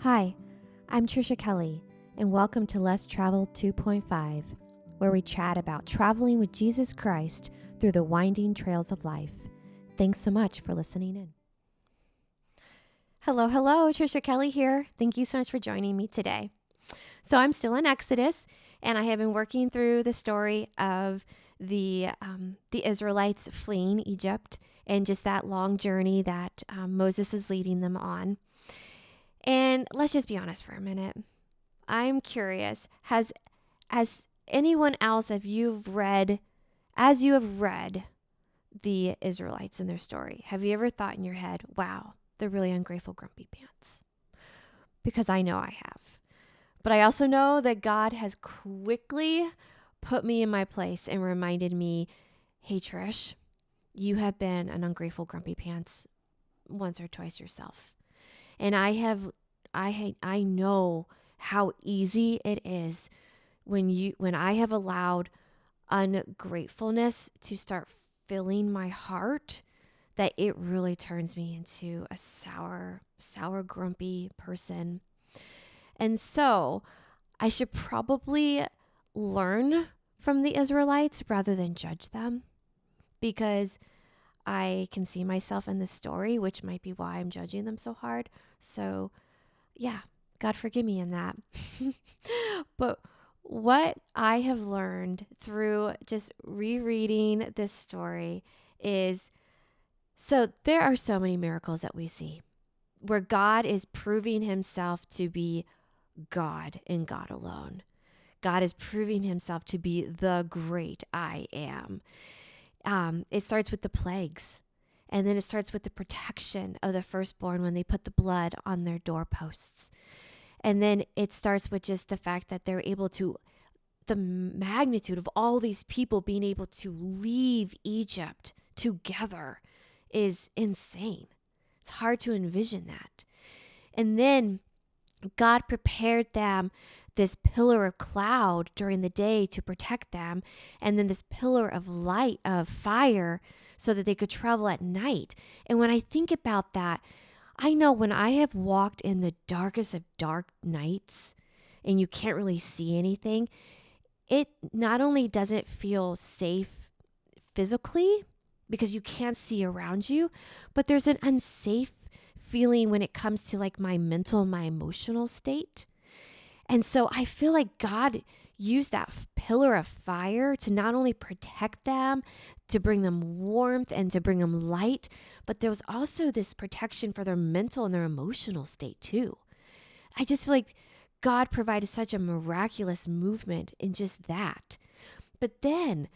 Hi, I'm Tricia Kelly, and welcome to Less Travel 2.5, where we chat about traveling with Jesus Christ through the winding trails of life. Thanks so much for listening in. Hello, Tricia Kelly here. Thank you so much for joining me today. So I'm still in Exodus, and I have been working through the story of the Israelites fleeing Egypt and just that long journey that Moses is leading them on. And let's just be honest for a minute. I'm curious, has anyone else, as you have read the Israelites and their story, have you ever thought in your head, wow, they're really ungrateful, grumpy pants? Because I know I have. But I also know that God has quickly put me in my place and reminded me, hey, Trish, you have been an ungrateful, grumpy pants once or twice yourself. And I know how easy it is when I have allowed ungratefulness to start filling my heart, that it really turns me into a sour, grumpy person. And so I should probably learn from the Israelites rather than judge them, because I can see myself in this story, which might be why I'm judging them so hard. So yeah, God forgive me in that. But what I have learned through just rereading this story is, so there are so many miracles that we see where God is proving himself to be God and God alone. God is proving himself to be the great I am. It starts with the plagues. And then it starts with the protection of the firstborn when they put the blood on their doorposts. And then it starts with just the fact that they're able to, the magnitude of all these people being able to leave Egypt together is insane. It's hard to envision that. And then God prepared them this pillar of cloud during the day to protect them, and then this pillar of light, of fire, so that they could travel at night. And when I think about that, I know when I have walked in the darkest of dark nights and you can't really see anything, it not only doesn't feel safe physically because you can't see around you, but there's an unsafe feeling when it comes to like my mental, my emotional state. And so I feel like God used that pillar of fire to not only protect them, to bring them warmth and to bring them light, but there was also this protection for their mental and their emotional state too. I just feel like God provided such a miraculous movement in just that. But then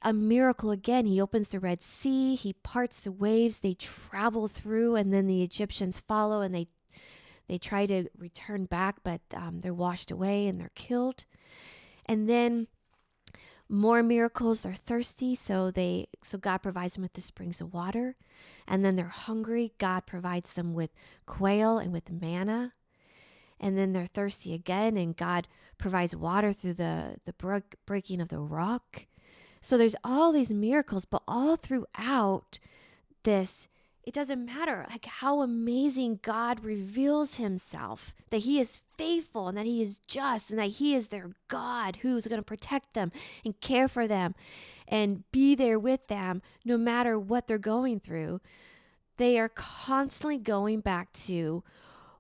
a miracle again, he opens the Red Sea, he parts the waves, they travel through, and then the Egyptians follow and they try to return back, but they're washed away and they're killed. And then more miracles, they're thirsty, so God provides them with the springs of water. And then they're hungry, God provides them with quail and with manna. And then they're thirsty again, and God provides water through the breaking of the rock. So there's all these miracles, but all throughout this, it doesn't matter like how amazing God reveals himself, that he is faithful and that he is just and that he is their God who's going to protect them and care for them and be there with them no matter what they're going through. They are constantly going back to,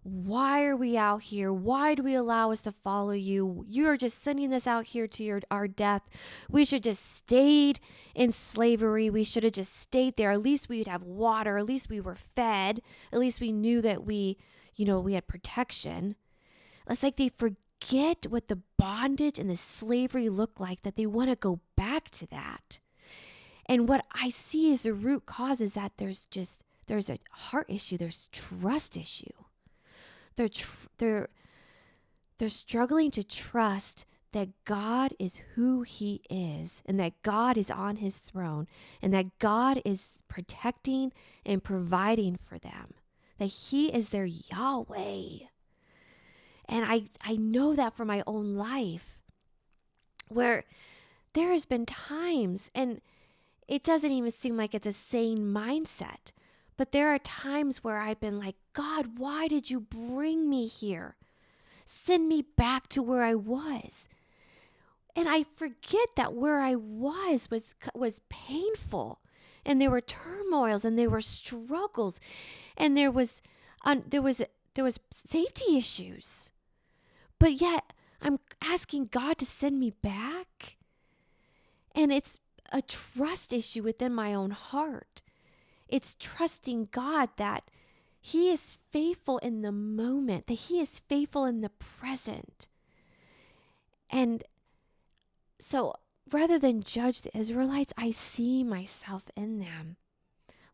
why are we out here? Why do we allow us to follow you? You're just sending us out here to our death. We should just stayed in slavery. We should have just stayed there. At least we would have water. At least we were fed. At least we knew that we had protection. It's like they forget what the bondage and the slavery look like, that they want to go back to that. And what I see is the root cause is that there's a heart issue. There's trust issue. They're struggling to trust that God is who he is, and that God is on his throne, and that God is protecting and providing for them, that he is their Yahweh. And I know that from my own life, where there has been times, and it doesn't even seem like it's a sane mindset, But there are times where I've been like, God, why did you bring me here? Send me back to where I was. And I forget that where I was painful, and there were turmoils, and there were struggles, and there was safety issues. But yet I'm asking God to send me back, and it's a trust issue within my own heart. It's trusting God that He is faithful in the moment, that He is faithful in the present. And so rather than judge the Israelites, I see myself in them.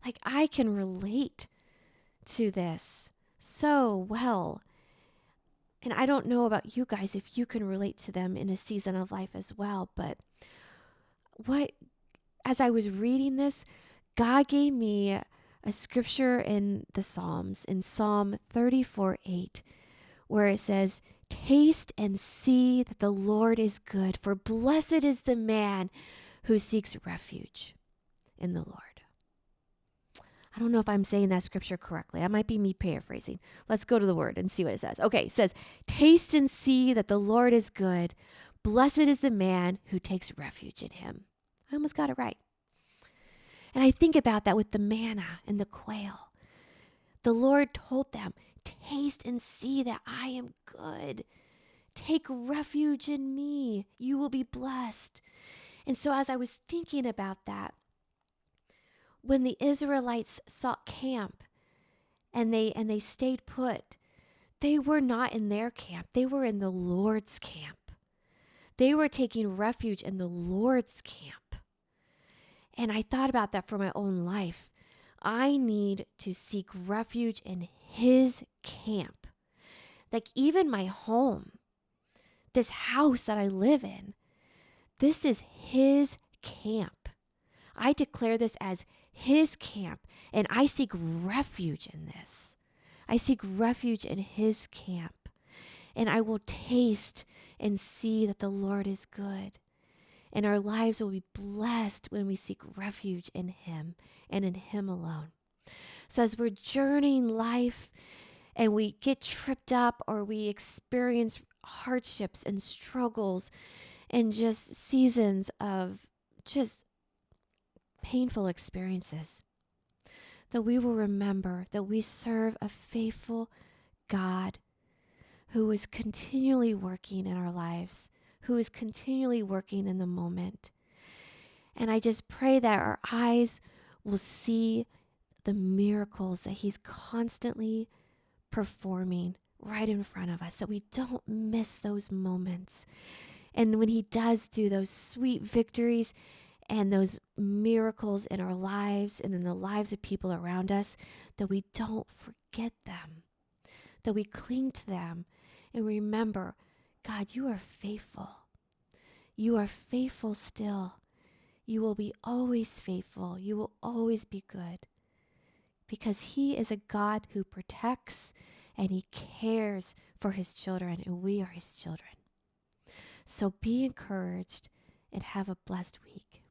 Like I can relate to this so well. And I don't know about you guys if you can relate to them in a season of life as well. But as I was reading this, God gave me a scripture in the Psalms, in Psalm 34:8, where it says, "Taste and see that the Lord is good, for blessed is the man who seeks refuge in the Lord." I don't know if I'm saying that scripture correctly. That might be me paraphrasing. Let's go to the word and see what it says. Okay, it says, "Taste and see that the Lord is good. Blessed is the man who takes refuge in him." I almost got it right. And I think about that with the manna and the quail. The Lord told them, "Taste and see that I am good. Take refuge in me. You will be blessed." And so as I was thinking about that, when the Israelites sought camp and they stayed put, they were not in their camp. They were in the Lord's camp. They were taking refuge in the Lord's camp. And I thought about that for my own life. I need to seek refuge in His camp. Like even my home, this house that I live in, this is His camp. I declare this as His camp, and I seek refuge in this. I seek refuge in His camp, and I will taste and see that the Lord is good. And our lives will be blessed when we seek refuge in Him and in Him alone. So as we're journeying life and we get tripped up or we experience hardships and struggles and just seasons of just painful experiences, that we will remember that we serve a faithful God who is continually working in our lives, who is continually working in the moment. And I just pray that our eyes will see the miracles that He's constantly performing right in front of us, that we don't miss those moments. And when He does do those sweet victories and those miracles in our lives and in the lives of people around us, that we don't forget them, that we cling to them and remember, God, you are faithful. You are faithful still. You will be always faithful. You will always be good, because He is a God who protects and He cares for His children, and we are His children. So be encouraged and have a blessed week.